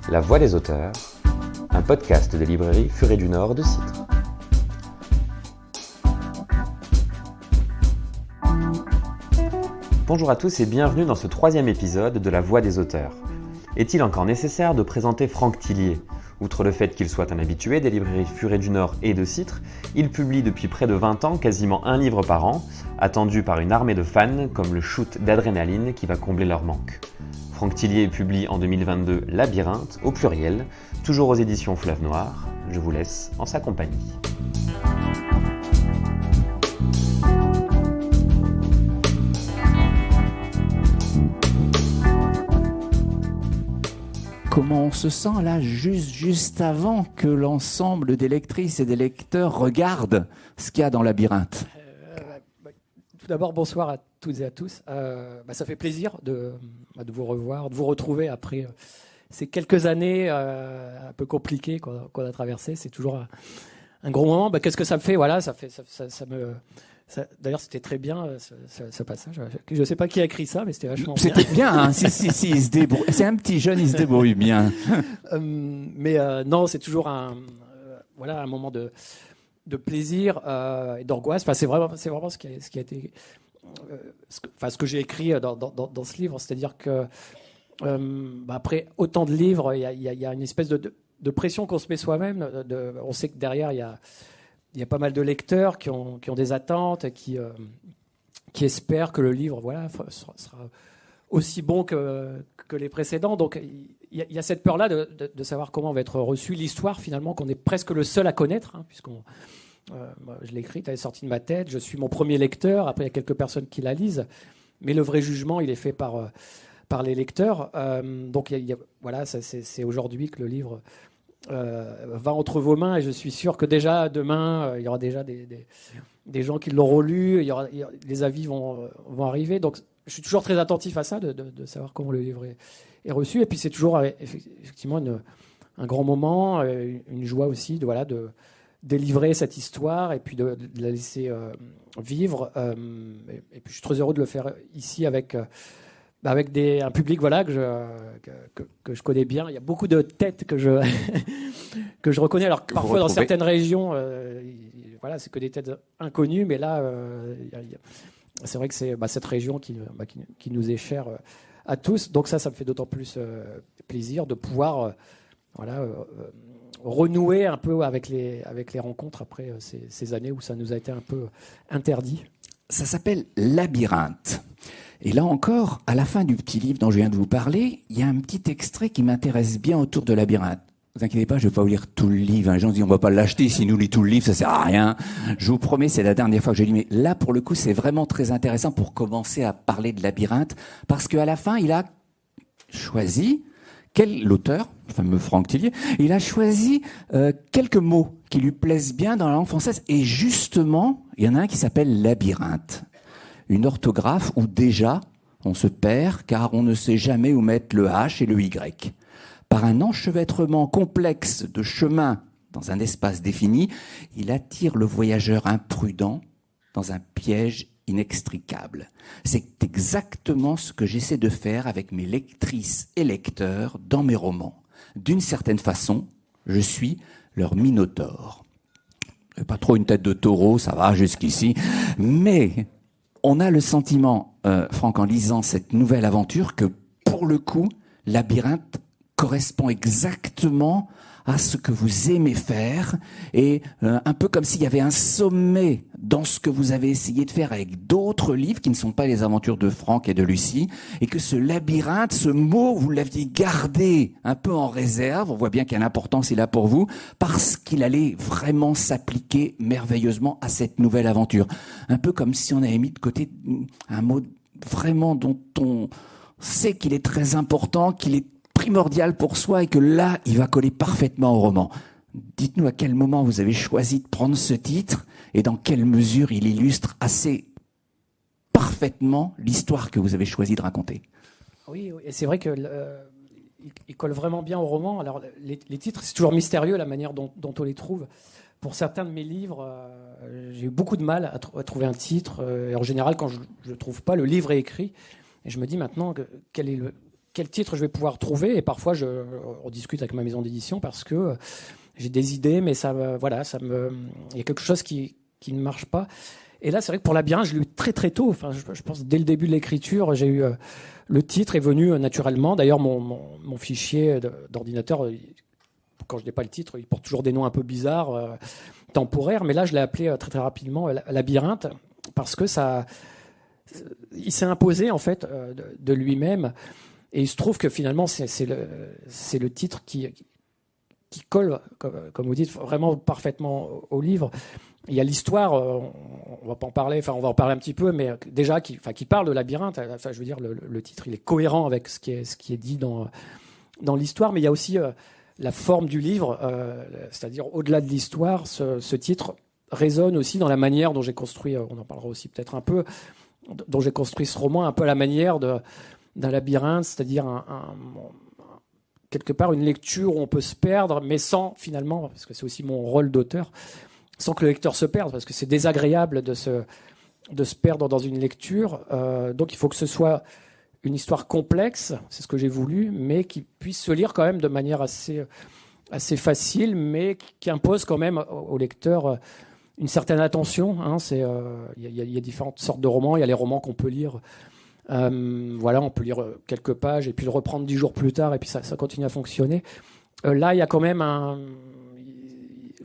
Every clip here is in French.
La Voix des auteurs, un podcast des librairies Furet du Nord de Citres. Bonjour à tous et bienvenue dans ce 3e épisode de La Voix des auteurs. Est-il encore nécessaire de présenter Franck Thillier ? Outre le fait qu'il soit un habitué des librairies Furet du Nord et de Citres, il publie depuis près de 20 ans quasiment un livre par an, attendu par une armée de fans comme le shoot d'adrénaline qui va combler leur manque. Franck Thillier publie en 2022 Labyrinthe, au pluriel, toujours aux éditions Fleuve Noir. Je vous laisse en sa compagnie. Comment on se sent là, juste avant que l'ensemble des lectrices et des lecteurs regardent ce qu'il y a dans Labyrinthe? Tout d'abord, bonsoir à toutes et à tous. Ça fait plaisir de vous revoir, de vous retrouver après ces quelques années un peu compliquées qu'on a traversées. C'est toujours un gros moment. Qu'est-ce que ça me fait ? Voilà, d'ailleurs, c'était très bien ce passage. Je ne sais pas qui a écrit ça, mais c'était vachement bien. C'était bien, hein. Si, il se débrouille. C'est un petit jeune, il se débrouille bien. Non, c'est toujours un moment de plaisir et d'angoisse. Enfin, c'est vraiment ce qui a été, ce que j'ai écrit dans ce livre. C'est-à-dire que après autant de livres, il y a une espèce de pression qu'on se met soi-même. On sait que derrière, il y a pas mal de lecteurs qui ont des attentes, qui espèrent que le livre sera aussi bon que les précédents. Donc il y a cette peur-là de savoir comment va être reçue l'histoire, finalement, qu'on est presque le seul à connaître, puisqu'on je l'ai écrite, elle est sortie de ma tête, je suis mon premier lecteur, après il y a quelques personnes qui la lisent, mais le vrai jugement, il est fait par les lecteurs. Donc c'est aujourd'hui que le livre va entre vos mains, et je suis sûr que déjà demain il y aura déjà des gens qui l'auront lu, les avis vont arriver. Donc je suis toujours très attentif à ça, de savoir comment le livre est reçu. Et puis c'est toujours effectivement un grand moment, une joie aussi de délivrer cette histoire et puis de la laisser vivre. Et puis je suis très heureux de le faire ici avec un public que je connais bien. Il y a beaucoup de têtes que je reconnais. Alors parfois dans certaines régions, c'est que des têtes inconnues, mais là, c'est vrai que c'est cette région qui nous est chère à tous. Donc ça me fait d'autant plus plaisir de pouvoir renouer un peu avec les rencontres après ces années où ça nous a été un peu interdit. Ça s'appelle Labyrinthe. Et là encore, à la fin du petit livre dont je viens de vous parler, il y a un petit extrait qui m'intéresse bien autour de Labyrinthe. Ne vous inquiétez pas, je ne vais pas vous lire tout le livre. Les gens se disent on ne va pas l'acheter, s'il nous lit tout le livre, ça ne sert à rien. Je vous promets, c'est la dernière fois que je lis. Mais là, pour le coup, c'est vraiment très intéressant pour commencer à parler de Labyrinthe. Parce qu'à la fin, il a choisi, l'auteur, le fameux Franck Thillier, il a choisi quelques mots qui lui plaisent bien dans la langue française. Et justement, il y en a un qui s'appelle Labyrinthe. Une orthographe où déjà on se perd car on ne sait jamais où mettre le H et le Y. Par un enchevêtrement complexe de chemins dans un espace défini, il attire le voyageur imprudent dans un piège inextricable. C'est exactement ce que j'essaie de faire avec mes lectrices et lecteurs dans mes romans. D'une certaine façon, je suis leur minotaure. Pas trop une tête de taureau, ça va jusqu'ici, mais on a le sentiment, Franck, en lisant cette nouvelle aventure, que pour le coup, Labyrinthe correspond exactement à ce que vous aimez faire, et un peu comme s'il y avait un sommet dans ce que vous avez essayé de faire avec d'autres livres qui ne sont pas les aventures de Franck et de Lucie, et que ce labyrinthe, ce mot, vous l'aviez gardé un peu en réserve. On voit bien qu'il y a une importance il a pour vous, parce qu'il allait vraiment s'appliquer merveilleusement à cette nouvelle aventure. Un peu comme si on avait mis de côté un mot vraiment dont on sait qu'il est très important, qu'il est primordial pour soi, et que là, il va coller parfaitement au roman. Dites-nous à quel moment vous avez choisi de prendre ce titre et dans quelle mesure il illustre assez parfaitement l'histoire que vous avez choisi de raconter. Oui, et c'est vrai qu'il colle vraiment bien au roman. Alors, les titres, c'est toujours mystérieux la manière dont on les trouve. Pour certains de mes livres, j'ai eu beaucoup de mal à trouver un titre. Et en général, quand je ne le trouve pas, le livre est écrit. Et je me dis maintenant, quel quel titre je vais pouvoir trouver. Et parfois, on discute avec ma maison d'édition parce que j'ai des idées, mais il y a quelque chose qui ne marche pas. Et là, c'est vrai que pour Labyrinthe, je l'ai eu très très tôt. Enfin, je pense dès le début de l'écriture, j'ai eu le titre est venu naturellement. D'ailleurs, mon fichier d'ordinateur, quand je n'ai pas le titre, il porte toujours des noms un peu bizarres, temporaires. Mais là, je l'ai appelé très très rapidement Labyrinthe parce que il s'est imposé en fait de lui-même. Et il se trouve que finalement, c'est le titre qui colle, comme vous dites, vraiment parfaitement au livre. Il y a l'histoire, on va pas en parler, enfin on va en parler un petit peu, mais déjà qui parle de labyrinthe. Enfin, je veux dire, le titre, il est cohérent avec ce qui est dit dans l'histoire, mais il y a aussi la forme du livre, c'est-à-dire au-delà de l'histoire, ce titre résonne aussi dans la manière dont j'ai construit, on en parlera aussi peut-être un peu, dont j'ai construit ce roman, un peu à la manière d'un labyrinthe, c'est-à-dire quelque part une lecture où on peut se perdre, mais sans finalement, parce que c'est aussi mon rôle d'auteur, sans que le lecteur se perde, parce que c'est désagréable de se perdre dans une lecture. Donc il faut que ce soit une histoire complexe, c'est ce que j'ai voulu, mais qui puisse se lire quand même de manière assez facile, mais qui impose quand même au lecteur une certaine attention. Hein. Il y a différentes sortes de romans. Il y a les romans qu'on peut lire. On peut lire quelques pages et puis le reprendre 10 jours plus tard et puis ça continue à fonctionner. Là, il y a quand même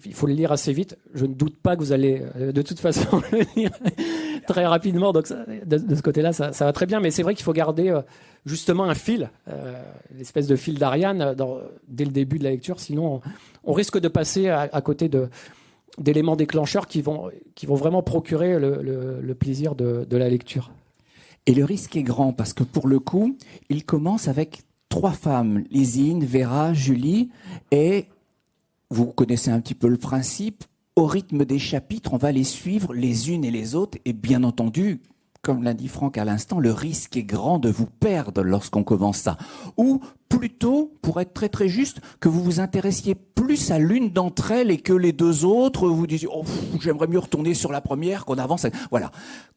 il faut le lire assez vite. Je ne doute pas que vous allez de toute façon le lire très rapidement. Donc de ce côté-là, ça va très bien. Mais c'est vrai qu'il faut garder justement un fil, l'espèce de fil d'Ariane dès le début de la lecture. Sinon, on risque de passer à côté d'éléments déclencheurs qui vont vraiment procurer le plaisir de la lecture. Et le risque est grand parce que pour le coup, il commence avec 3 femmes, Lysine, Vera, Julie, et vous connaissez un petit peu le principe. Au rythme des chapitres, on va les suivre les unes et les autres. Et bien entendu, comme l'a dit Franck à l'instant, le risque est grand de vous perdre lorsqu'on commence ça. Ou plutôt, pour être très très juste, que vous vous intéressiez plus à l'une d'entre elles et que les 2 autres, vous disiez « Oh, j'aimerais mieux retourner sur la première, qu'on avance. » Voilà.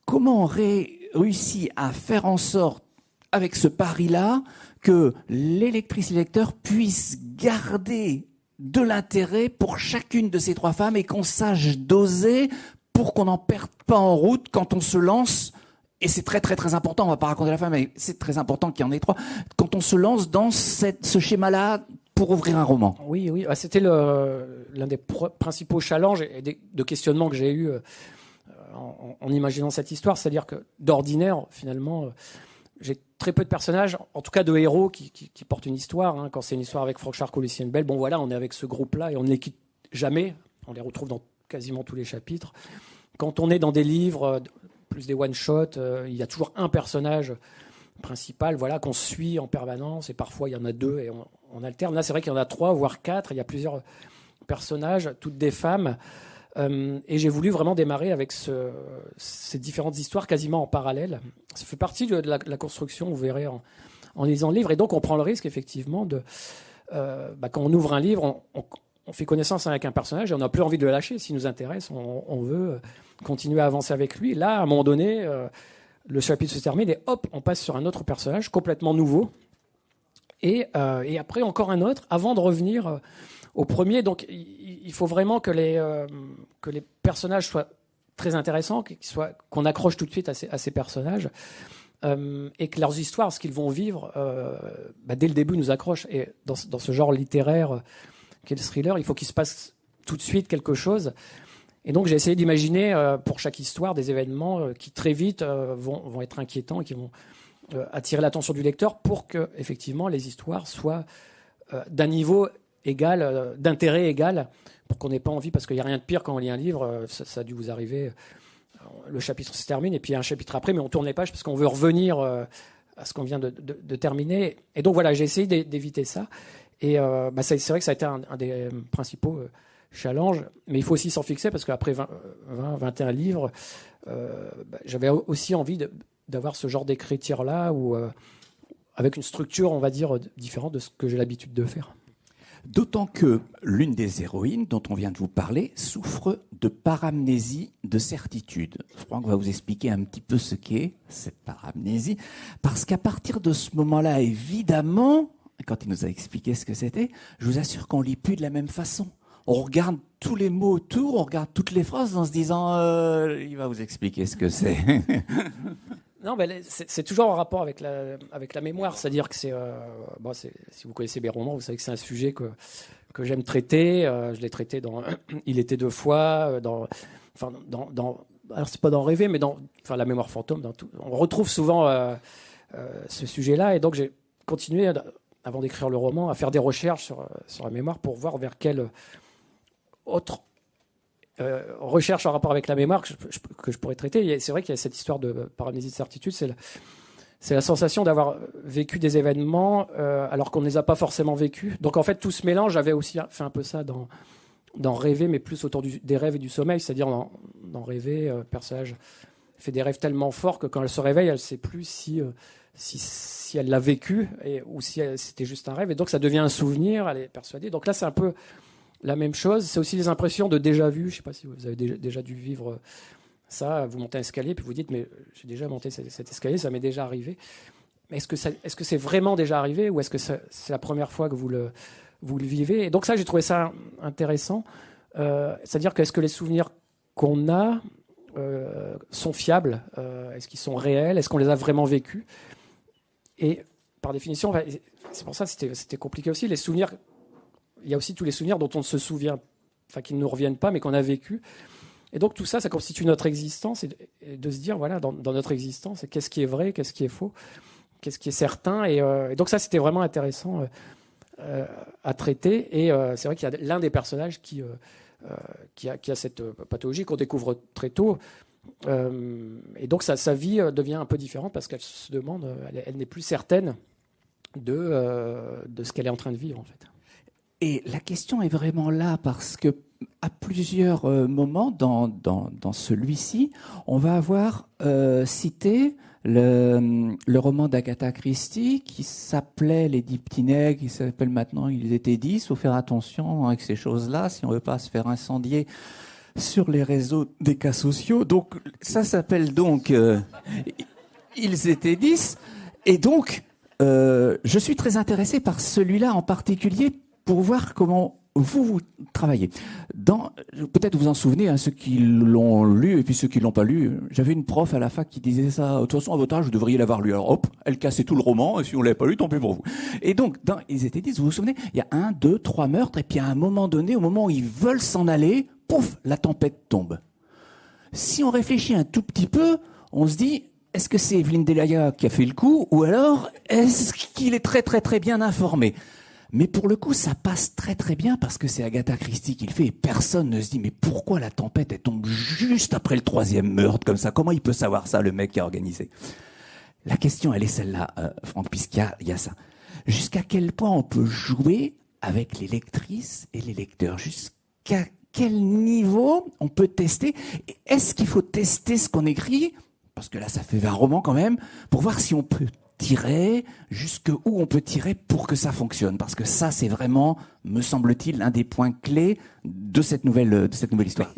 Comment on réussit à faire en sorte, avec ce pari-là, que les lectrices et lecteurs puissent garder de l'intérêt pour chacune de ces 3 femmes et qu'on sache doser pour qu'on n'en perde pas en route quand on se lance. Et c'est très très très important, on va pas raconter la fin, mais c'est très important qu'il y en ait 3. Quand on se lance dans ce schéma-là pour ouvrir un roman. Oui, c'était l'un des principaux challenges et de questionnements que j'ai eu en imaginant cette histoire. C'est-à-dire que d'ordinaire, finalement, j'ai très peu de personnages, en tout cas de héros qui portent une histoire. Hein. Quand c'est une histoire avec Franck Charcot, Lucienne Bell, bon voilà, on est avec ce groupe-là et on ne les quitte jamais. On les retrouve dans quasiment tous les chapitres. Quand on est dans des livres, plus des one-shots, il y a toujours un personnage principal, voilà, qu'on suit en permanence. Et parfois, il y en a 2 et on alterne. Là, c'est vrai qu'il y en a 3, voire 4. Il y a plusieurs personnages, toutes des femmes. Et j'ai voulu vraiment démarrer avec ces différentes histoires quasiment en parallèle. Ça fait partie de la construction, vous verrez, en lisant le livre. Et donc, on prend le risque, effectivement, quand on ouvre un livre, on fait connaissance avec un personnage et on n'a plus envie de le lâcher. S'il nous intéresse, on veut continuer à avancer avec lui. Là, à un moment donné, le chapitre se termine et hop, on passe sur un autre personnage complètement nouveau. Et après, encore un autre, avant de revenir au premier. Donc, il faut vraiment que les personnages soient très intéressants, qu'on accroche tout de suite à ces personnages, et que leurs histoires, ce qu'ils vont vivre, dès le début, nous accrochent. Et dans ce genre littéraire qu'est le thriller, il faut qu'il se passe tout de suite quelque chose. Et donc, j'ai essayé d'imaginer pour chaque histoire des événements qui très vite vont être inquiétants et qui vont attirer l'attention du lecteur pour que, effectivement, les histoires soient d'un niveau égal, d'intérêt égal, pour qu'on n'ait pas envie, parce qu'il n'y a rien de pire quand on lit un livre, ça a dû vous arriver, le chapitre se termine et puis il y a un chapitre après, mais on tourne les pages parce qu'on veut revenir à ce qu'on vient de terminer. Et donc voilà, j'ai essayé d'éviter ça. Et c'est vrai que ça a été un des principaux challenges, mais il faut aussi s'en fixer, parce qu'après 21 livres, j'avais aussi envie d'avoir ce genre d'écriture-là, avec une structure, on va dire, différente de ce que j'ai l'habitude de faire. D'autant que l'une des héroïnes dont on vient de vous parler souffre de paramnésie de de certitude. Franck va vous expliquer un petit peu ce qu'est cette paramnésie, parce qu'à partir de ce moment-là, évidemment, quand il nous a expliqué ce que c'était, je vous assure qu'on lit plus de la même façon. On regarde tous les mots autour, on regarde toutes les phrases en se disant il va vous expliquer ce que c'est. Non, mais c'est toujours en rapport avec la mémoire. C'est-à-dire que si vous connaissez mes romans, vous savez que c'est un sujet que j'aime traiter. Je l'ai traité dans Il était deux fois, alors c'est pas dans Rêver, mais dans La mémoire fantôme. On retrouve souvent ce sujet-là. Et donc j'ai continué, avant d'écrire le roman, à faire des recherches sur la mémoire pour voir vers quelle autre recherche en rapport avec la mémoire que je pourrais traiter. Et c'est vrai qu'il y a cette histoire de paramnésie de certitude, c'est la sensation d'avoir vécu des événements alors qu'on ne les a pas forcément vécus. Donc en fait, tout se mélange. J'avais aussi fait un peu ça dans Rêver, mais plus autour des rêves et du sommeil. C'est-à-dire dans Rêver, le personnage fait des rêves tellement forts que quand elle se réveille, elle ne sait plus si elle l'a vécu ou si c'était juste un rêve. Et donc ça devient un souvenir, elle est persuadée. Donc là, c'est un peu la même chose. C'est aussi les impressions de déjà-vu. Je ne sais pas si vous avez déjà dû vivre ça. Vous montez un escalier, puis vous dites, mais j'ai déjà monté cet escalier, ça m'est déjà arrivé. Mais est-ce que c'est vraiment déjà arrivé, ou est-ce que c'est la première fois que vous le vivez? Et donc ça, j'ai trouvé ça intéressant. C'est-à-dire que est-ce que les souvenirs qu'on a sont fiables? Est-ce qu'ils sont réels? Est-ce qu'on les a vraiment vécus? Et par définition, c'est pour ça que c'était compliqué aussi. Les souvenirs, il y a aussi tous les souvenirs dont on ne se souvient, qui ne nous reviennent pas, mais qu'on a vécu. Et donc tout ça, ça constitue notre existence, et de se dire, voilà, dans notre existence, qu'est-ce qui est vrai, qu'est-ce qui est faux, qu'est-ce qui est certain. Et donc ça, c'était vraiment intéressant à traiter. Et c'est vrai qu'il y a l'un des personnages qui a cette pathologie qu'on découvre très tôt. Et donc sa vie devient un peu différente parce qu'elle se demande, elle n'est plus certaine de ce qu'elle est en train de vivre, en fait. Et la question est vraiment là parce que à plusieurs moments dans celui-ci, on va avoir cité le roman d'Agatha Christie qui s'appelait Les 10 petits nègres, qui s'appelle maintenant Ils étaient 10. Il faut faire attention avec ces choses-là si on ne veut pas se faire incendier sur les réseaux des cas sociaux. Donc ça s'appelle donc Ils étaient 10. Et donc je suis très intéressé par celui-là en particulier pour voir comment vous travaillez. Peut-être vous en souvenez, hein, ceux qui l'ont lu et puis ceux qui l'ont pas lu. J'avais une prof à la fac qui disait ça. De toute façon, à votre âge, vous devriez l'avoir lu. Alors hop, elle cassait tout le roman. Et si on l'avait pas lu, tant pis pour vous. Et donc, ils étaient 10. Vous vous souvenez, il y a 1, 2, 3 meurtres. Et puis à un moment donné, au moment où ils veulent s'en aller, pouf, la tempête tombe. Si on réfléchit un tout petit peu, on se dit, est-ce que c'est Evelyne Delia qui a fait le coup, ou alors est-ce qu'il est très très très bien informé? Mais pour le coup, ça passe très très bien parce que c'est Agatha Christie qui le fait et personne ne se dit mais pourquoi la tempête elle tombe juste après le 3e meurtre comme ça? Comment il peut savoir ça, le mec qui a organisé? La question, elle est celle-là, Franck, puisqu'il y a ça. Jusqu'à quel point on peut jouer avec les lectrices et les lecteurs? Jusqu'à quel niveau on peut tester? Est-ce qu'il faut tester ce qu'on écrit? Parce que là, ça fait 20 romans quand même, pour voir si on peut tirer, jusqu'où on peut tirer pour que ça fonctionne. Parce que ça, c'est vraiment, me semble-t-il, un des points clés de cette nouvelle histoire.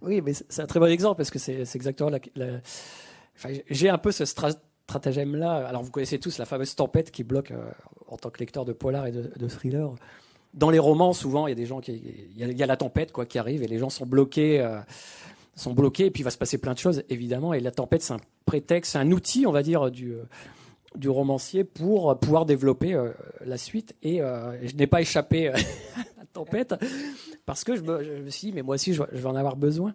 Oui, mais c'est un très bon exemple, parce que c'est exactement Enfin, j'ai un peu ce stratagème-là. Alors, vous connaissez tous la fameuse tempête qui bloque, en tant que lecteur de polar et de thriller. Dans les romans, souvent, il y a des gens il y a la tempête qui arrive, et les gens sont bloqués, et puis il va se passer plein de choses, évidemment. Et la tempête, c'est un prétexte, c'est un outil, on va dire, du romancier pour pouvoir développer la suite. Et je n'ai pas échappé à la tempête parce que je me suis dit, mais moi aussi, je vais en avoir besoin.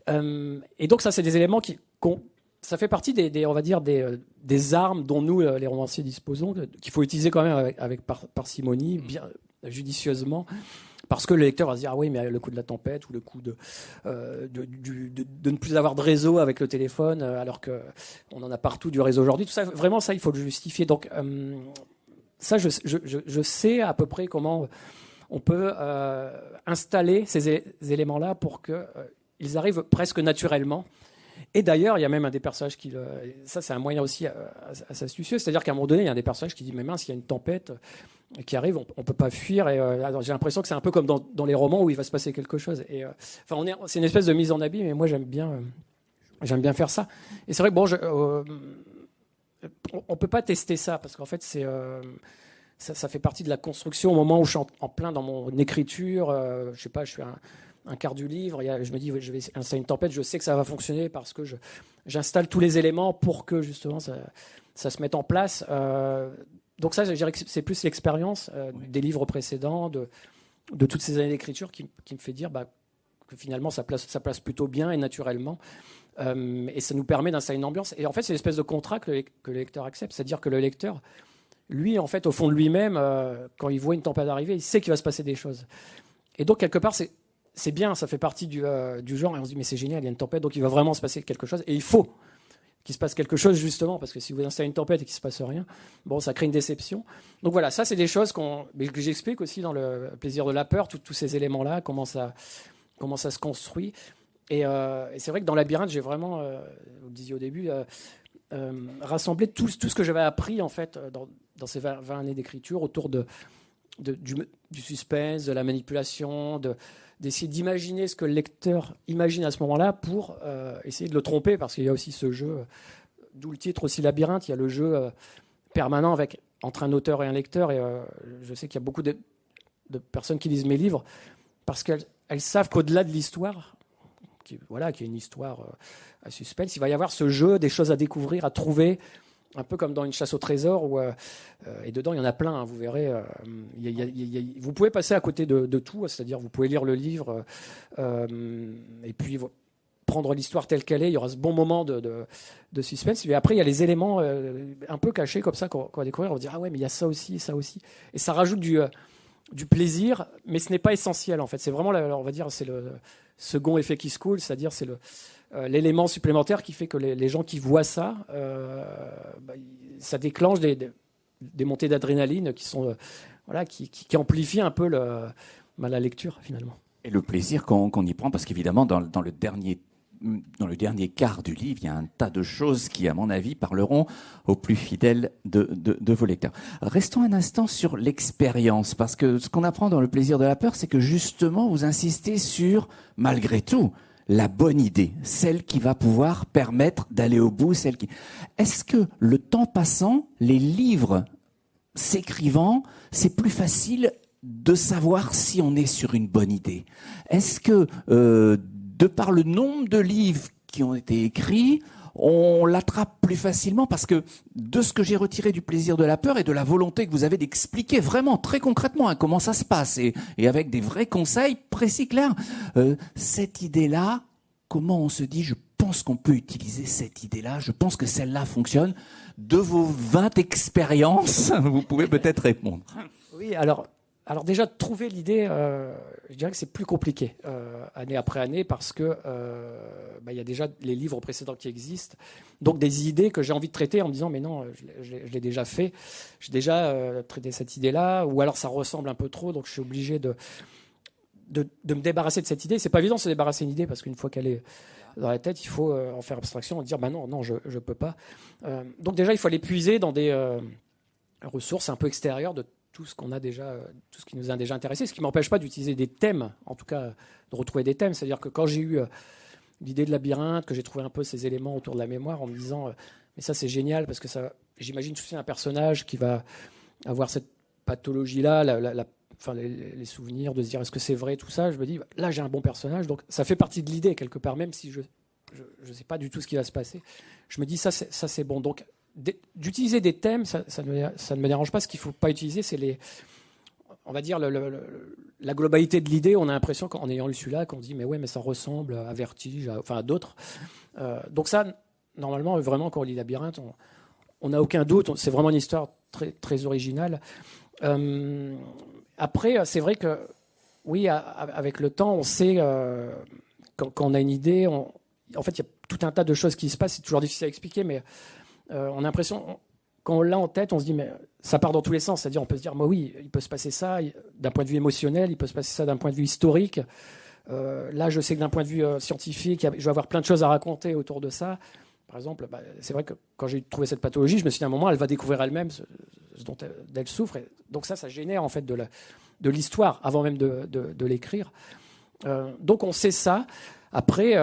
Et donc, ça, c'est des éléments ça fait partie on va dire, des armes dont nous, les romanciers, disposons, qu'il faut utiliser quand même avec parcimonie, bien judicieusement. Parce que le lecteur va se dire, ah oui, mais le coup de la tempête, ou le coup de ne plus avoir de réseau avec le téléphone, alors qu'on en a partout du réseau aujourd'hui. Tout ça, vraiment, ça, il faut le justifier. Donc, ça, je sais à peu près comment on peut installer ces éléments-là pour qu'ils arrivent presque naturellement. Et d'ailleurs, il y a même un des personnages ça, c'est un moyen aussi assez astucieux. C'est-à-dire qu'à un moment donné, il y a un des personnages qui dit, mais mince, il y a une tempête. qui arrive, on peut pas fuir. Et alors, j'ai l'impression que c'est un peu comme dans les romans où il va se passer quelque chose. Et c'est une espèce de mise en abîme. Mais moi, j'aime bien faire ça. Et c'est vrai que bon, on peut pas tester ça parce qu'en fait, ça fait partie de la construction au moment où je suis en plein dans mon écriture. Je sais pas, je suis un quart du livre. Je me dis, je vais installer une tempête. Je sais que ça va fonctionner parce que j'installe tous les éléments pour que justement ça se mette en place. Donc ça, je dirais que c'est plus l'expérience des livres précédents, de toutes ces années d'écriture qui me fait dire que finalement ça place plutôt bien et naturellement. Et ça nous permet d'installer une ambiance. Et en fait, c'est une espèce de contrat que le lecteur accepte. C'est-à-dire que le lecteur, lui, en fait, au fond de lui-même, quand il voit une tempête arriver, il sait qu'il va se passer des choses. Et donc, quelque part, c'est bien, ça fait partie du genre. Et on se dit, mais c'est génial, il y a une tempête, donc il va vraiment se passer quelque chose. Et il faut qu'il se passe quelque chose, justement, parce que si vous installez une tempête et qu'il ne se passe rien, bon, ça crée une déception. Donc voilà, ça, c'est des choses que j'explique aussi dans le plaisir de la peur, tous ces éléments-là, comment ça se construit. Et c'est vrai que dans Labyrinthe, j'ai vraiment, vous le disiez au début, rassemblé tout ce que j'avais appris en fait dans ces 20 années d'écriture autour du suspense, de la manipulation, d'essayer d'imaginer ce que le lecteur imagine à ce moment-là pour essayer de le tromper, parce qu'il y a aussi ce jeu, d'où le titre aussi Labyrinthe, il y a le jeu permanent entre un auteur et un lecteur. Et je sais qu'il y a beaucoup de personnes qui lisent mes livres parce qu'elles savent qu'au-delà de l'histoire, qui est une histoire à suspense, il va y avoir ce jeu, des choses à découvrir, à trouver, un peu comme dans une chasse au trésor, et dedans il y en a plein, hein, vous verrez. Vous pouvez passer à côté de tout, c'est-à-dire vous pouvez lire le livre et puis prendre l'histoire telle qu'elle est, il y aura ce bon moment de suspense, et après il y a les éléments un peu cachés comme ça qu'on va découvrir, on va dire ah ouais mais il y a ça aussi, et ça rajoute du plaisir, mais ce n'est pas essentiel en fait, c'est vraiment, on va dire, c'est le second effet qui se coule, c'est-à-dire c'est l'élément supplémentaire qui fait que les gens qui voient ça, ça déclenche des montées d'adrénaline qui sont qui amplifient un peu la lecture finalement. Et le plaisir qu'on y prend, parce qu'évidemment dans le dernier quart du livre, il y a un tas de choses qui, à mon avis, parleront aux plus fidèles de vos lecteurs. Restons un instant sur l'expérience, parce que ce qu'on apprend dans Le plaisir de la peur, c'est que justement, vous insistez sur, malgré tout, la bonne idée, celle qui va pouvoir permettre d'aller au bout, Est-ce que le temps passant, les livres s'écrivant, c'est plus facile de savoir si on est sur une bonne idée? Est-ce que, de par le nombre de livres qui ont été écrits, on l'attrape plus facilement? Parce que de ce que j'ai retiré du plaisir de la peur et de la volonté que vous avez d'expliquer vraiment très concrètement comment ça se passe et avec des vrais conseils précis, clairs, cette idée-là, comment on se dit je pense qu'on peut utiliser cette idée-là, je pense que celle-là fonctionne. De vos 20 expériences, vous pouvez peut-être répondre. Oui, alors déjà, trouver l'idée, je dirais que c'est plus compliqué, année après année, parce que y a déjà les livres précédents qui existent, donc des idées que j'ai envie de traiter en me disant mais non, je l'ai déjà fait, j'ai déjà traité cette idée-là, ou alors ça ressemble un peu trop, donc je suis obligé de me débarrasser de cette idée. C'est pas évident de se débarrasser d'une idée, parce qu'une fois qu'elle est dans la tête, il faut en faire abstraction et dire non, je peux pas. Donc déjà, il faut aller puiser dans des ressources un peu extérieures de tout ce qu'on a déjà, tout ce qui nous a déjà intéressé, ce qui m'empêche pas d'utiliser des thèmes, en tout cas de retrouver des thèmes. C'est-à-dire que quand j'ai eu l'idée de Labyrinthe, que j'ai trouvé un peu ces éléments autour de la mémoire en me disant mais ça c'est génial, parce que ça, j'imagine tout de suite un personnage qui va avoir cette pathologie-là, les souvenirs, de se dire est-ce que c'est vrai, tout ça, je me dis là j'ai un bon personnage, donc ça fait partie de l'idée quelque part, même si je sais pas du tout ce qui va se passer, je me dis ça c'est bon. Donc d'utiliser des thèmes, ça ne me dérange pas. Ce qu'il ne faut pas utiliser, c'est on va dire la globalité de l'idée. On a l'impression qu'en ayant lu celui-là, qu'on dit mais ouais, mais ça ressemble à Vertige, à d'autres. Donc ça, normalement, vraiment, quand on lit Labyrinthe, on n'a aucun doute. C'est vraiment une histoire très, très originale. Après, c'est vrai que oui, avec le temps, on sait quand on a une idée. En fait, il y a tout un tas de choses qui se passent. C'est toujours difficile à expliquer, mais on a l'impression, quand on l'a en tête, on se dit mais ça part dans tous les sens. C'est-à-dire, on peut se dire, oui, il peut se passer ça d'un point de vue émotionnel, il peut se passer ça d'un point de vue historique. Là, je sais que d'un point de vue scientifique, je vais avoir plein de choses à raconter autour de ça. Par exemple, c'est vrai que quand j'ai trouvé cette pathologie, je me suis dit à un moment, elle va découvrir elle-même dont elle souffre. Et donc ça génère en fait de l'histoire avant même de l'écrire. Donc on sait ça. Après,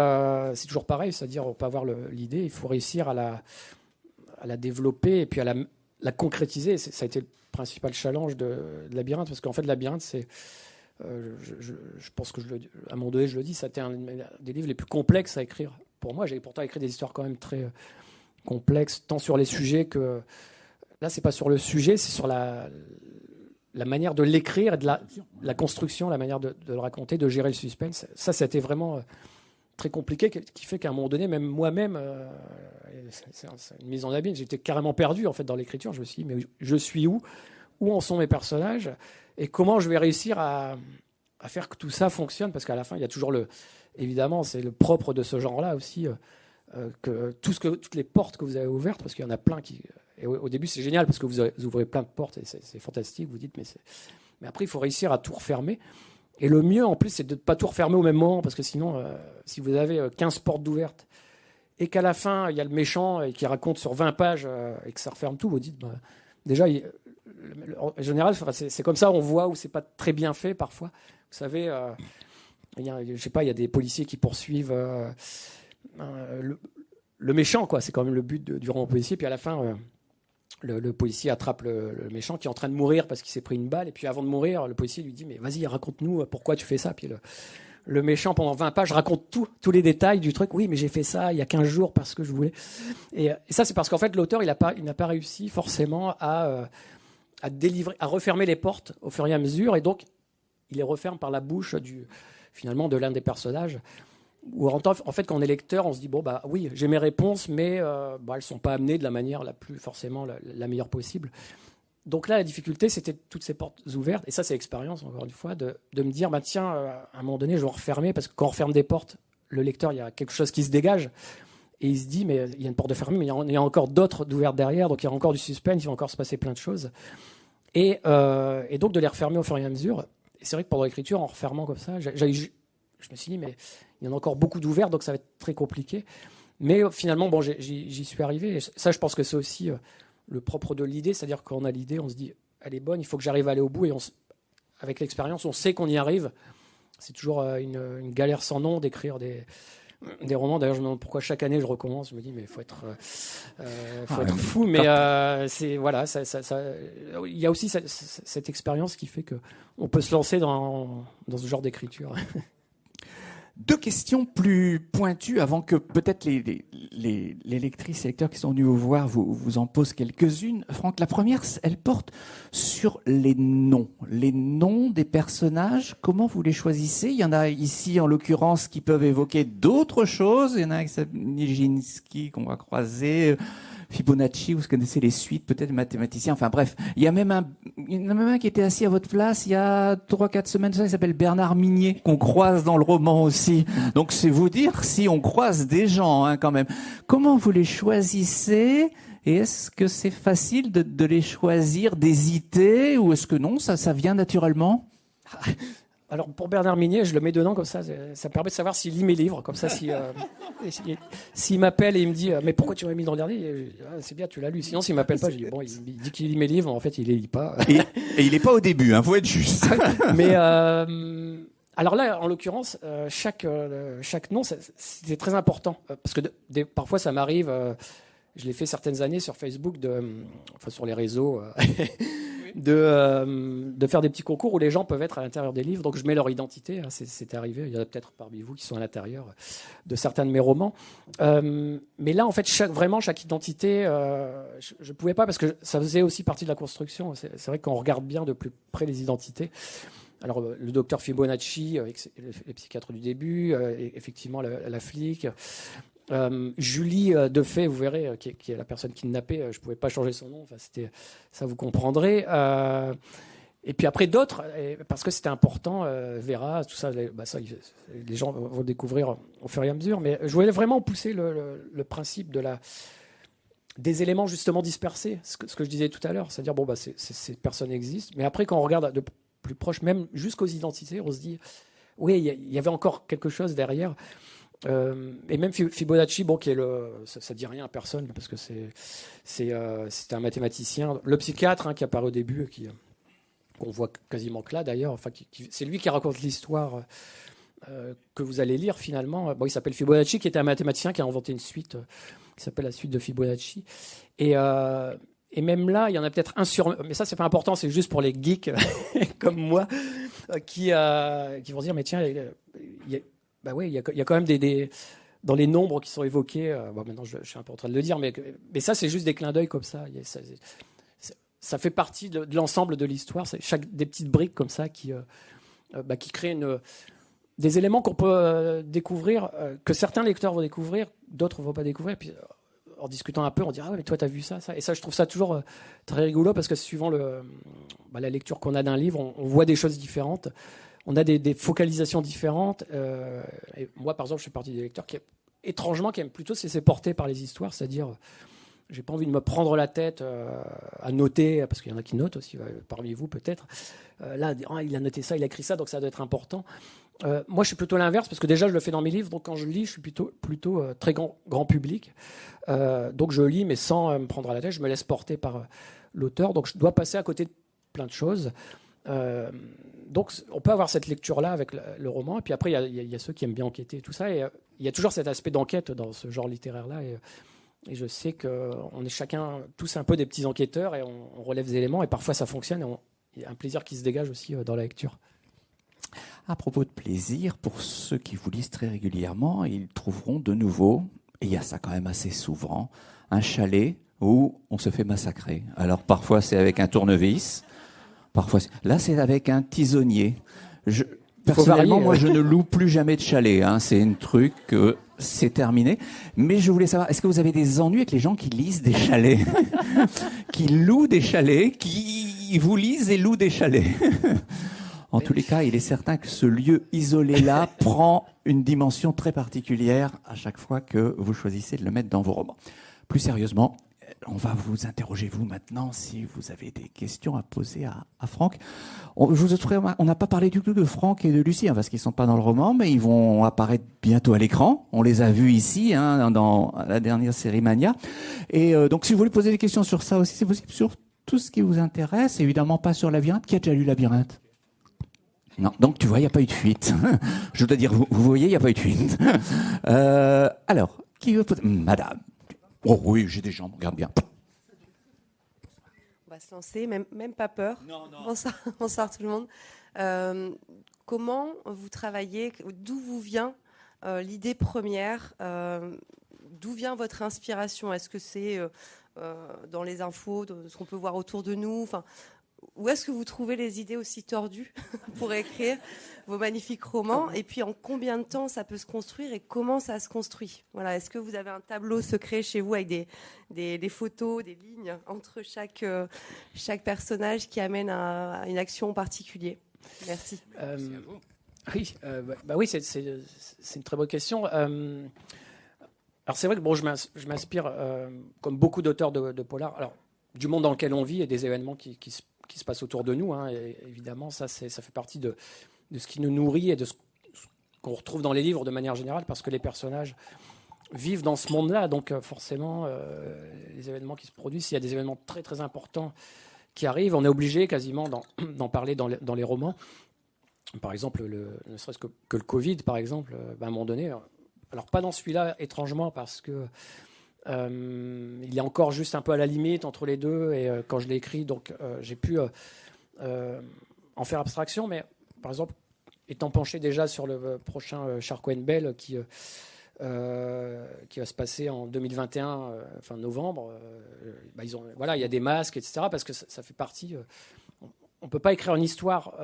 c'est toujours pareil, c'est-à-dire on peut avoir l'idée, il faut réussir à la développer et puis à la concrétiser. Ça a été le principal challenge de Labyrinthe, parce qu'en fait, Labyrinthe, c'est, je pense que à un moment donné, je le dis, ça a été un des livres les plus complexes à écrire. Pour moi, j'avais pourtant écrit des histoires quand même très complexes, tant sur les sujets que... Là, c'est pas sur le sujet, c'est sur la manière de l'écrire et de la construction, la manière de le raconter, de gérer le suspense. Ça a été vraiment très compliqué, qui fait qu'à un moment donné, même moi-même, c'est une mise en abîme, j'étais carrément perdu en fait dans l'écriture. Je me suis dit, mais je suis où en sont mes personnages et comment je vais réussir à faire que tout ça fonctionne, parce qu'à la fin, il y a toujours évidemment, c'est le propre de ce genre-là aussi, que toutes les portes que vous avez ouvertes, parce qu'il y en a plein et au début, c'est génial parce que vous ouvrez plein de portes et c'est fantastique. Vous dites, mais après, il faut réussir à tout refermer. Et le mieux, en plus, c'est de ne pas tout refermer au même moment, parce que sinon, si vous avez 15 portes ouvertes et qu'à la fin, il y a le méchant qui raconte sur 20 pages et que ça referme tout, vous dites, déjà, en général, c'est comme ça, on voit où c'est pas très bien fait parfois. Vous savez, je sais pas, il y a des policiers qui poursuivent le méchant, quoi. C'est quand même le but du roman policier. Puis à la fin, le policier attrape le méchant qui est en train de mourir parce qu'il s'est pris une balle. Et puis avant de mourir, le policier lui dit, mais vas-y, raconte-nous pourquoi tu fais ça. Puis le méchant, pendant 20 pages, raconte tous les détails du truc. Oui, mais j'ai fait ça il y a 15 jours parce que je voulais. Et ça, c'est parce qu'en fait, l'auteur, il n'a pas réussi forcément à refermer les portes au fur et à mesure. Et donc, il les referme par la bouche finalement de l'un des personnages. Ou en fait, quand on est lecteur, on se dit, bon, oui, j'ai mes réponses, mais elles ne sont pas amenées de la manière la plus forcément la meilleure possible. Donc là, la difficulté, c'était toutes ces portes ouvertes. Et ça, c'est l'expérience, encore une fois, de me dire, tiens, à un moment donné, je vais refermer, parce que quand on referme des portes, le lecteur, il y a quelque chose qui se dégage. Et il se dit, mais il y a une porte de fermée, mais il y a encore d'autres d'ouvertes derrière, donc il y a encore du suspense, il va encore se passer plein de choses. Et donc de les refermer au fur et à mesure. Et c'est vrai que pendant l'écriture, en refermant comme ça, je me suis dit, mais il y en a encore beaucoup d'ouverts, donc ça va être très compliqué. Mais finalement, j'y suis arrivé. Et ça, je pense que c'est aussi le propre de l'idée. C'est-à-dire que quand on a l'idée, on se dit, elle est bonne, il faut que j'arrive à aller au bout. Et avec l'expérience, on sait qu'on y arrive. C'est toujours une galère sans nom d'écrire des romans. D'ailleurs, je me demande pourquoi chaque année je recommence. Je me dis, mais il faut être fou. Mais voilà, il y a aussi cette expérience qui fait qu'on peut se lancer dans ce genre d'écriture. Deux questions plus pointues avant que peut-être les lectrices et lecteurs qui sont venus vous voir vous en posent quelques-unes. Franck, la première, elle porte sur les noms. Les noms des personnages, comment vous les choisissez ? Il y en a ici, en l'occurrence, qui peuvent évoquer d'autres choses. Il y en a avec Nijinsky qu'on va croiser, Fibonacci, vous connaissez les suites, peut-être mathématiciens. Enfin bref, il y en a même un qui était assis à votre place il y a 3-4 semaines. Il s'appelle Bernard Minier, qu'on croise dans le roman aussi. Donc c'est vous dire si on croise des gens quand même. Comment vous les choisissez ? Et est-ce que c'est facile de les choisir, d'hésiter, ou est-ce que non, ça vient naturellement ? Alors pour Bernard Minier, je le mets dedans comme ça me permet de savoir s'il lit mes livres, comme ça s'il m'appelle et il me dit mais pourquoi tu m'as mis dans le dernier, c'est bien, tu l'as lu. Sinon s'il m'appelle pas, je dis bon, il dit qu'il lit mes livres, en fait il les lit pas. Et il est pas au début, faut être juste. Mais alors là, en l'occurrence, chaque nom, c'était très important parce que parfois ça m'arrive. Je l'ai fait certaines années sur Facebook, sur les réseaux. De faire des petits concours où les gens peuvent être à l'intérieur des livres. Donc je mets leur identité, c'est arrivé, il y en a peut-être parmi vous qui sont à l'intérieur de certains de mes romans. Mais là, en fait, chaque identité, je ne pouvais pas, parce que ça faisait aussi partie de la construction. C'est vrai qu'on regarde bien de plus près les identités. Alors le docteur Fibonacci, avec les psychiatres du début, effectivement la flic... Julie Defay, vous verrez, qui est la personne kidnappée, je ne pouvais pas changer son nom, ça vous comprendrez. Et puis après d'autres, parce que c'était important, Vera, tout ça, les gens vont le découvrir au fur et à mesure. Mais je voulais vraiment pousser le principe des éléments justement dispersés, ce que je disais tout à l'heure, c'est-à-dire ces personnes existent, mais après quand on regarde de plus proche, même jusqu'aux identités, on se dit oui, il y avait encore quelque chose derrière. Et même Fibonacci, bon, qui est ça dit rien à personne parce que c'est un mathématicien, le psychiatre qui apparaît au début, qu'on voit quasiment que là d'ailleurs. Enfin, c'est lui qui raconte l'histoire que vous allez lire finalement. Bon, il s'appelle Fibonacci, qui était un mathématicien qui a inventé une suite qui s'appelle la suite de Fibonacci. Et même là, il y en a peut-être un sur... Mais ça, c'est pas important, c'est juste pour les geeks comme moi qui vont dire, mais tiens, il y a quand même dans les nombres qui sont évoqués. Bon, maintenant, je suis un peu en train de le dire, mais ça, c'est juste des clins d'œil comme ça. Ça fait partie de l'ensemble de l'histoire. C'est des petites briques comme ça qui créent des éléments qu'on peut découvrir, que certains lecteurs vont découvrir, d'autres ne vont pas découvrir. Puis, en discutant un peu, on dit ah ouais, mais toi, tu as vu ça. Et ça, je trouve ça toujours très rigolo parce que suivant la lecture qu'on a d'un livre, on voit des choses différentes. On a des focalisations différentes. Et moi, par exemple, je fais partie des lecteurs qui aiment plutôt se laisser porter par les histoires, c'est-à-dire, j'ai pas envie de me prendre la tête à noter, parce qu'il y en a qui notent aussi, parmi vous peut-être. Là, il a noté ça, il a écrit ça, donc ça doit être important. Moi, je suis plutôt l'inverse, parce que déjà, je le fais dans mes livres, donc quand je lis, je suis plutôt très grand public. Donc je lis, mais sans me prendre à la tête, je me laisse porter par l'auteur, donc je dois passer à côté de plein de choses. Donc on peut avoir cette lecture-là avec le roman, et puis après, il y a ceux qui aiment bien enquêter et tout ça, et il y a toujours cet aspect d'enquête dans ce genre littéraire-là, et je sais qu'on est chacun, tous un peu des petits enquêteurs, et on relève des éléments, et parfois ça fonctionne, et il y a un plaisir qui se dégage aussi dans la lecture. À propos de plaisir, pour ceux qui vous lisent très régulièrement, ils trouveront de nouveau, et il y a ça quand même assez souvent, un chalet où on se fait massacrer. Alors parfois c'est avec un tournevis, parfois là c'est avec un tisonnier. Personnellement, moi je ne loue plus jamais de chalet, c'est un truc, c'est terminé. Mais je voulais savoir, est-ce que vous avez des ennuis avec les gens qui lisent des chalets, qui louent des chalets, qui vous lisent et louent des chalets? En tous les cas, il est certain que ce lieu isolé-là prend une dimension très particulière à chaque fois que vous choisissez de le mettre dans vos romans. Plus sérieusement, on va vous interroger, vous, maintenant, si vous avez des questions à poser à Franck. On n'a pas parlé du tout de Franck et de Lucie, parce qu'ils ne sont pas dans le roman, mais ils vont apparaître bientôt à l'écran. On les a vus ici, dans la dernière série Mania. Et donc, si vous voulez poser des questions sur ça aussi, c'est possible, sur tout ce qui vous intéresse, évidemment pas sur Labyrinthe. Qui a déjà lu Labyrinthe ? Non, donc tu vois, il n'y a pas eu de fuite. Je dois dire, vous voyez, il n'y a pas eu de fuite. Alors, qui veut poser ? Madame. Oh oui, j'ai des jambes, regarde bien. On va se lancer, même pas peur. Non. Bonsoir tout le monde. Comment vous travaillez ? D'où vous vient l'idée première ? D'où vient votre inspiration ? Est-ce que c'est dans les infos, dans ce qu'on peut voir autour de nous ? Où est-ce que vous trouvez les idées aussi tordues pour écrire vos magnifiques romans ? Et puis, en combien de temps ça peut se construire et comment ça se construit ? Voilà. Est-ce que vous avez un tableau secret chez vous avec des photos, des lignes entre chaque personnage qui amène à une action en particulier ? Merci. Oui, c'est une très bonne question. Alors, c'est vrai que je m'inspire, comme beaucoup d'auteurs de polar, alors, du monde dans lequel on vit et des événements qui se passe autour de nous. Et évidemment, ça fait partie de ce qui nous nourrit et de ce qu'on retrouve dans les livres de manière générale, parce que les personnages vivent dans ce monde-là. Donc forcément, les événements qui se produisent, s'il y a des événements très très importants qui arrivent, on est obligé quasiment d'en parler dans les romans. Par exemple, ne serait-ce que le Covid, par exemple, à un moment donné. Alors pas dans celui-là, étrangement, parce que il est encore juste un peu à la limite entre les deux, et quand je l'ai écrit, donc j'ai pu en faire abstraction, mais par exemple, étant penché déjà sur le prochain Charcot & Bell qui va se passer en 2021, fin novembre, il y a des masques, etc., parce que ça fait partie. On ne peut pas écrire une histoire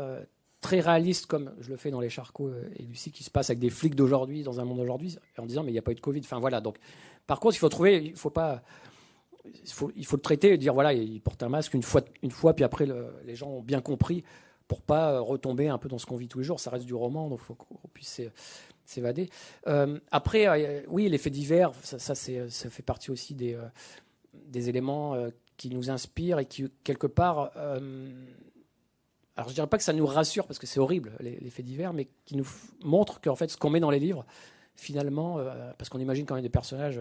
très réaliste comme je le fais dans les Charcot et Lucie, qui se passe avec des flics d'aujourd'hui, dans un monde d'aujourd'hui, en disant mais il n'y a pas eu de Covid. Enfin voilà. Donc, par contre, il faut le traiter et dire voilà, il porte un masque une fois, puis après les gens ont bien compris, pour pas retomber un peu dans ce qu'on vit tous les jours. Ça reste du roman, donc il faut qu'on puisse s'évader. Après, oui, les faits divers, ça fait partie aussi des éléments qui nous inspirent et qui quelque part. Alors, je dirais pas que ça nous rassure, parce que c'est horrible, les faits divers, mais qui nous montrent qu'en fait, ce qu'on met dans les livres, finalement, parce qu'on imagine quand même des personnages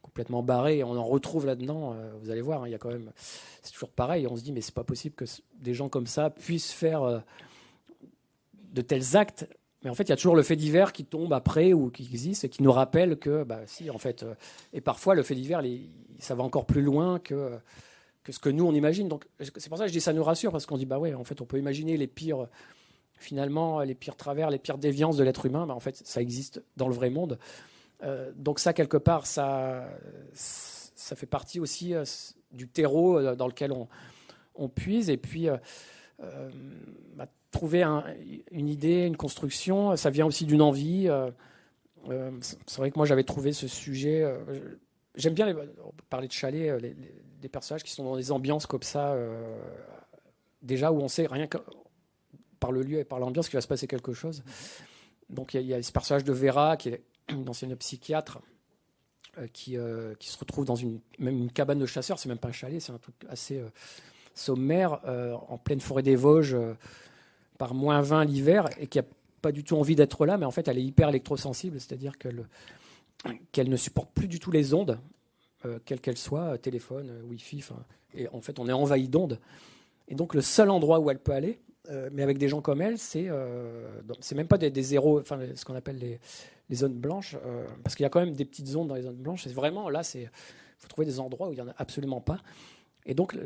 complètement barrés, et on en retrouve là-dedans, vous allez voir, hein, il y a quand même, c'est toujours pareil, on se dit mais c'est pas possible que des gens comme ça puissent faire de tels actes. Mais en fait, il y a toujours le fait divers qui tombe après ou qui existe et qui nous rappelle que, si, en fait, et parfois le fait divers, ça va encore plus loin que ce que nous on imagine. Donc, c'est pour ça que je dis ça nous rassure, parce qu'on dit, ouais, en fait, on peut imaginer les pires, finalement, les pires travers, les pires déviances de l'être humain. En fait, ça existe dans le vrai monde. Donc ça, quelque part, ça fait partie aussi du terreau dans lequel on puise. Et puis, trouver une idée, une construction, ça vient aussi d'une envie. C'est vrai que moi, j'avais trouvé ce sujet... j'aime bien parler de chalet, des personnages qui sont dans des ambiances comme ça, déjà où on sait rien que par le lieu et par l'ambiance qu'il va se passer quelque chose. Donc il y a ce personnage de Vera, qui est une ancienne psychiatre, qui se retrouve dans même une cabane de chasseurs. C'est même pas un chalet, c'est un truc assez sommaire, en pleine forêt des Vosges, par -20 l'hiver, et qui n'a pas du tout envie d'être là, mais en fait elle est hyper électrosensible, c'est-à-dire qu'elle ne supporte plus du tout les ondes, quelles qu'elles soient, téléphone, Wi-Fi, et en fait on est envahi d'ondes. Et donc le seul endroit où elle peut aller, mais avec des gens comme elle, c'est même pas des zéros, enfin ce qu'on appelle les zones blanches, parce qu'il y a quand même des petites zones dans les zones blanches. C'est vraiment là, faut trouver des endroits où il y en a absolument pas. Et donc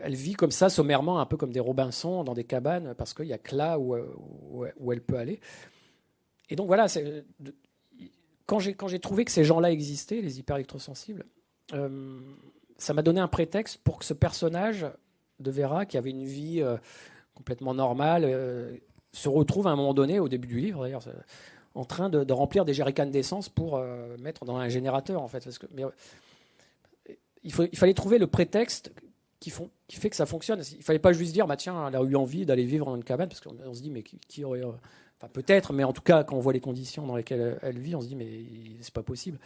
elle vit comme ça, sommairement, un peu comme des Robinson dans des cabanes, parce qu'il y a que là où elle peut aller. Et donc voilà, quand j'ai trouvé que ces gens-là existaient, les hyper électrosensibles, ça m'a donné un prétexte pour que ce personnage de Vera, qui avait une vie complètement normale, se retrouve à un moment donné, au début du livre d'ailleurs, en train de remplir des jerrycans d'essence pour mettre dans un générateur, en fait. Il fallait trouver le prétexte qui fait que ça fonctionne. Il ne fallait pas juste dire, tiens, elle a eu envie d'aller vivre dans une cabane, parce qu'on se dit, mais qui aurait... Enfin, peut-être, mais en tout cas, quand on voit les conditions dans lesquelles elle vit, on se dit, mais c'est pas possible.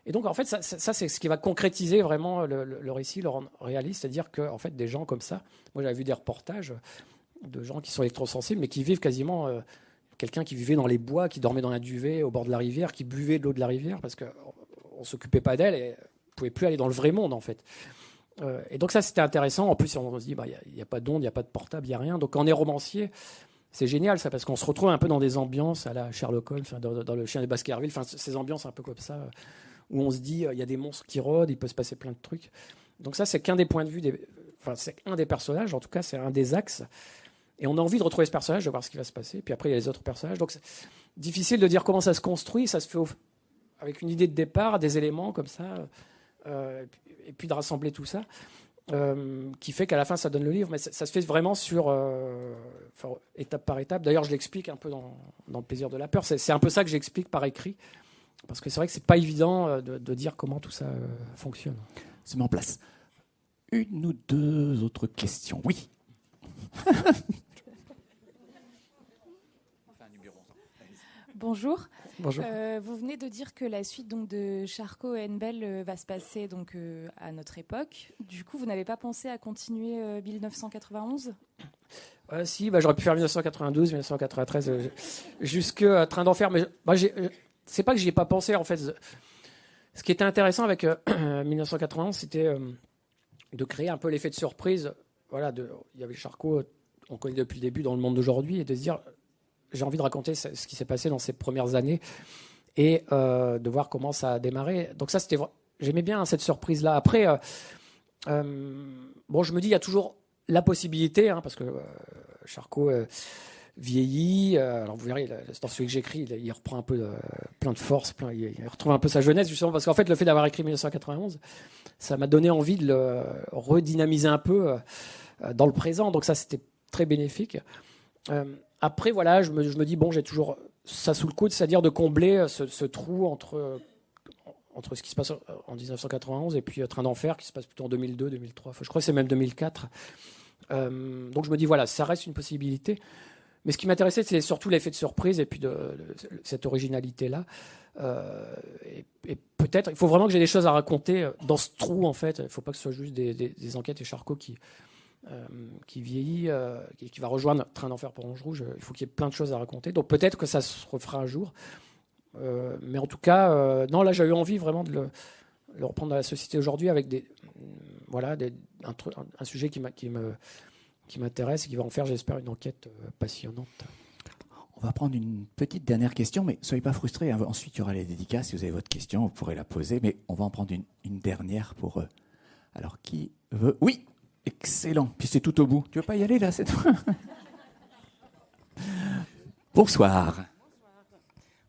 Et donc, en fait, ça c'est ce qui va concrétiser vraiment le récit, le rendre réaliste, c'est-à-dire que, en fait, des gens comme ça, moi j'avais vu des reportages de gens qui sont électrosensibles, mais qui vivent quasiment... quelqu'un qui vivait dans les bois, qui dormait dans la duvet au bord de la rivière, qui buvait de l'eau de la rivière, parce qu'on ne s'occupait pas d'elle et ne pouvait plus aller dans le vrai monde, en fait. Et donc ça, c'était intéressant. En plus, on se dit, il n'y a pas d'onde, il n'y a pas de portable, il n'y a rien. Donc quand on est romancier, c'est génial, ça, parce qu'on se retrouve un peu dans des ambiances à la Sherlock Holmes, dans Le Chien de Baskerville, ces ambiances un peu comme ça, où on se dit, il y a des monstres qui rôdent, il peut se passer plein de trucs. Donc ça, c'est qu'un des points de vue, c'est un des personnages, en tout cas, c'est un des axes. Et on a envie de retrouver ce personnage, de voir ce qui va se passer. Puis après, il y a les autres personnages. Donc c'est difficile de dire comment ça se construit. Ça se fait avec une idée de départ, des éléments comme ça, et puis de rassembler tout ça, qui fait qu'à la fin, ça donne le livre. Mais ça se fait vraiment étape par étape. D'ailleurs, je l'explique un peu dans Le plaisir de la peur. C'est un peu ça que j'explique par écrit. Parce que c'est vrai que c'est pas évident de dire comment tout ça fonctionne. C'est mis en place. Une ou deux autres questions. Oui. Bonjour. Bonjour. Vous venez de dire que la suite donc, de Charcot et Henbel va se passer donc, à notre époque. Du coup, vous n'avez pas pensé à continuer 1991 ? Si, j'aurais pu faire 1992, 1993, jusqu'à Train d'enfer. Mais c'est pas que j'y ai pas pensé, en fait. Ce qui était intéressant avec 1991, c'était de créer un peu l'effet de surprise. Voilà, il y avait Charcot, on connaît depuis le début dans le monde d'aujourd'hui, et de se dire, j'ai envie de raconter ce qui s'est passé dans ces premières années et de voir comment ça a démarré. Donc ça, j'aimais bien cette surprise-là. Après, je me dis, il y a toujours la possibilité, parce que Charcot vieillit. Alors vous verrez, dans celui que j'écris, il reprend un peu plein de force, il retrouve un peu sa jeunesse, justement, parce qu'en fait, le fait d'avoir écrit 1991, ça m'a donné envie de le redynamiser un peu dans le présent. Donc ça, c'était très bénéfique. Après, voilà, je me dis, j'ai toujours ça sous le coude, c'est-à-dire de combler ce trou entre ce qui se passe en 1991 et puis Train d'enfer, qui se passe plutôt en 2002, 2003. Je crois que c'est même 2004. Donc je me dis, voilà, ça reste une possibilité. Mais ce qui m'intéressait, c'est surtout l'effet de surprise et puis cette originalité-là. Et peut-être, il faut vraiment que j'ai des choses à raconter dans ce trou, en fait. Il ne faut pas que ce soit juste des enquêtes et Charcot qui vieillit, qui va rejoindre Train d'enfer pour Ange Rouge. Il faut qu'il y ait plein de choses à raconter. Donc peut-être que ça se refera un jour. Mais en tout cas, non, là, j'ai eu envie vraiment de le reprendre dans la société aujourd'hui avec un sujet qui m'intéresse et qui va en faire, j'espère, une enquête passionnante. On va prendre une petite dernière question, mais soyez pas frustrés. Hein. Ensuite, il y aura les dédicaces. Si vous avez votre question, vous pourrez la poser. Mais on va en prendre une dernière pour... Alors, qui veut... Oui, excellent. Puis c'est tout au bout. Tu veux pas y aller, là, cette fois? Bonsoir.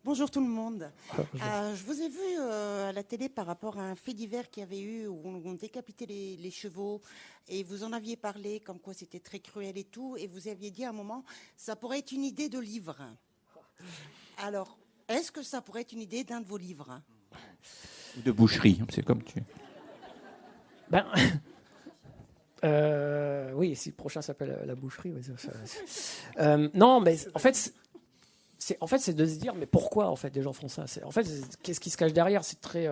Bonjour tout le monde. Je vous ai vu à la télé par rapport à un fait divers qu'il y avait eu où on décapitait les chevaux et vous en aviez parlé comme quoi c'était très cruel et tout et vous aviez dit à un moment ça pourrait être une idée de livre. Alors, est-ce que ça pourrait être une idée d'un de vos livres? Ou de boucherie, c'est comme tu... Oui, si le prochain s'appelle La Boucherie. Oui, non, mais en fait... c'est de se dire, mais pourquoi en fait des gens font ça? Qu'est-ce qui se cache derrière? C'est très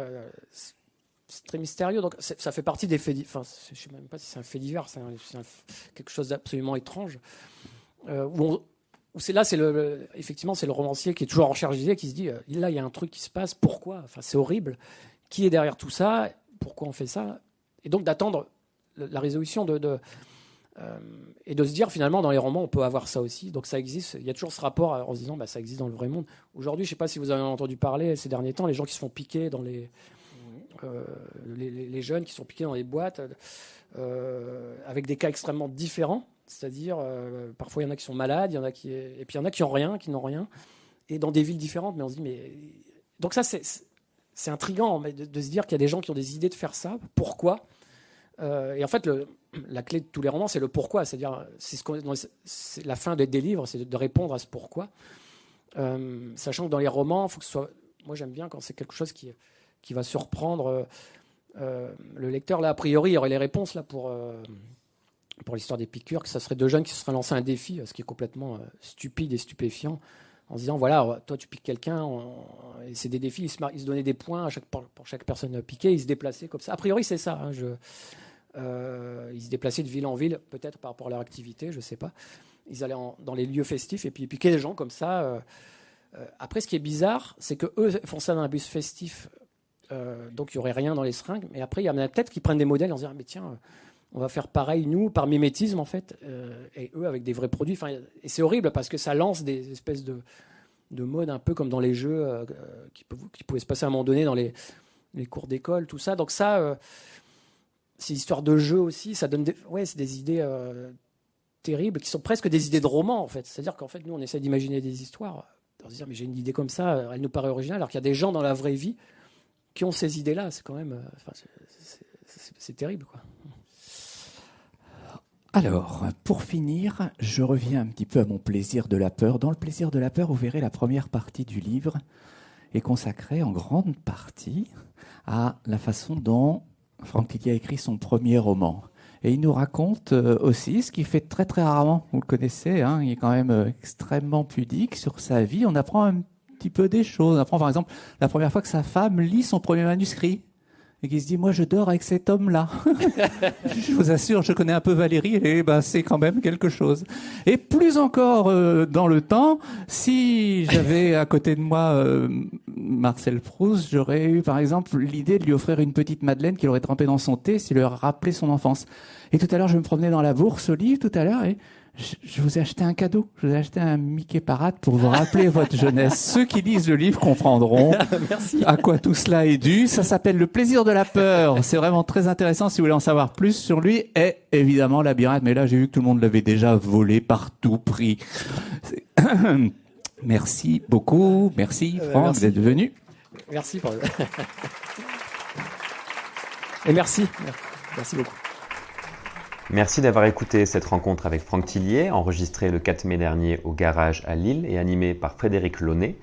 mystérieux. Donc ça fait partie des faits. Enfin, je sais même pas si c'est un fait divers, c'est quelque chose d'absolument étrange. Effectivement, c'est le romancier qui est toujours en recherche d'idées, qui se dit, là, il y a un truc qui se passe. Pourquoi? Enfin, c'est horrible. Qui est derrière tout ça? Pourquoi on fait ça? Et donc d'attendre la résolution et de se dire finalement dans les romans on peut avoir ça aussi, donc ça existe, il y a toujours ce rapport en se disant ça existe dans le vrai monde. Aujourd'hui, je ne sais pas si vous avez entendu parler ces derniers temps, les gens qui se font piquer dans les jeunes qui sont piqués dans les boîtes avec des cas extrêmement différents, c'est-à-dire parfois il y en a qui sont malades, et puis il y en a qui n'ont rien, et dans des villes différentes, mais on se dit donc ça c'est intriguant de se dire qu'il y a des gens qui ont des idées de faire ça, pourquoi? Et en fait, la clé de tous les romans, c'est le pourquoi. C'est-à-dire, c'est la fin des livres, c'est de répondre à ce pourquoi. Sachant que dans les romans, il faut que ce soit. Moi, j'aime bien quand c'est quelque chose qui va surprendre le lecteur. Là, a priori, il y aurait les réponses là pour l'histoire des piqûres, que ça serait deux jeunes qui se seraient lancés un défi, ce qui est complètement stupide et stupéfiant, en se disant voilà, toi tu piques quelqu'un, et c'est des défis, ils se donnaient des points pour chaque personne piquée, ils se déplaçaient comme ça. A priori, c'est ça. Ils se déplaçaient de ville en ville, peut-être par rapport à leur activité, je ne sais pas. Ils allaient dans les lieux festifs et puis ils piquaient les gens comme ça. Après, ce qui est bizarre, c'est qu'eux font ça dans un bus festif, donc il n'y aurait rien dans les seringues. Mais après, il y en a peut-être qui prennent des modèles en se disant mais tiens, on va faire pareil, nous, par mimétisme, en fait, et eux avec des vrais produits. Enfin, et c'est horrible parce que ça lance des espèces de modes un peu comme dans les jeux qui pouvaient se passer à un moment donné dans les cours d'école, tout ça. Donc ça... ces histoires de jeux aussi, ça donne c'est des idées terribles qui sont presque des idées de romans en fait. C'est-à-dire qu'en fait nous on essaie d'imaginer des histoires, de se dire mais j'ai une idée comme ça, elle nous paraît originale, alors qu'il y a des gens dans la vraie vie qui ont ces idées-là. C'est quand même, c'est terrible quoi. Alors, pour finir, je reviens un petit peu à mon plaisir de la peur. Dans le plaisir de la peur, vous verrez la première partie du livre est consacrée en grande partie à la façon dont Franck Tillier a écrit son premier roman. Et il nous raconte aussi ce qu'il fait très très rarement. Vous le connaissez, hein, il est quand même extrêmement pudique sur sa vie. On apprend un petit peu des choses. On apprend par exemple la première fois que sa femme lit son premier manuscrit. Et qui se dit, moi je dors avec cet homme-là. Je vous assure, je connais un peu Valérie, et c'est quand même quelque chose. Et plus encore dans le temps, si j'avais à côté de moi Marcel Proust, j'aurais eu par exemple l'idée de lui offrir une petite madeleine qu'il aurait trempée dans son thé s'il lui rappelait son enfance. Et tout à l'heure, je me promenais dans la bourse aux livres tout à l'heure et je vous ai acheté un cadeau. Je vous ai acheté un Mickey Parade pour vous rappeler votre jeunesse. Ceux qui lisent le livre comprendront à quoi tout cela est dû. Ça s'appelle Le plaisir de la peur. C'est vraiment très intéressant si vous voulez en savoir plus sur lui. Et évidemment, Labyrinthe. Mais là, j'ai vu que tout le monde l'avait déjà volé par tout prix. Merci beaucoup. Merci Franck d'être venu. Merci. Et merci. Merci beaucoup. Merci d'avoir écouté cette rencontre avec Franck Tillier, enregistrée le 4 mai dernier au Garage à Lille et animée par Frédéric Launay.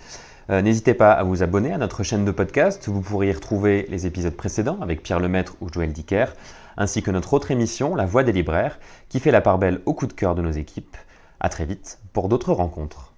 N'hésitez pas à vous abonner à notre chaîne de podcast. Vous pourrez y retrouver les épisodes précédents avec Pierre Lemaître ou Joël Dicker, ainsi que notre autre émission, La Voix des libraires, qui fait la part belle au coup de cœur de nos équipes. À très vite pour d'autres rencontres.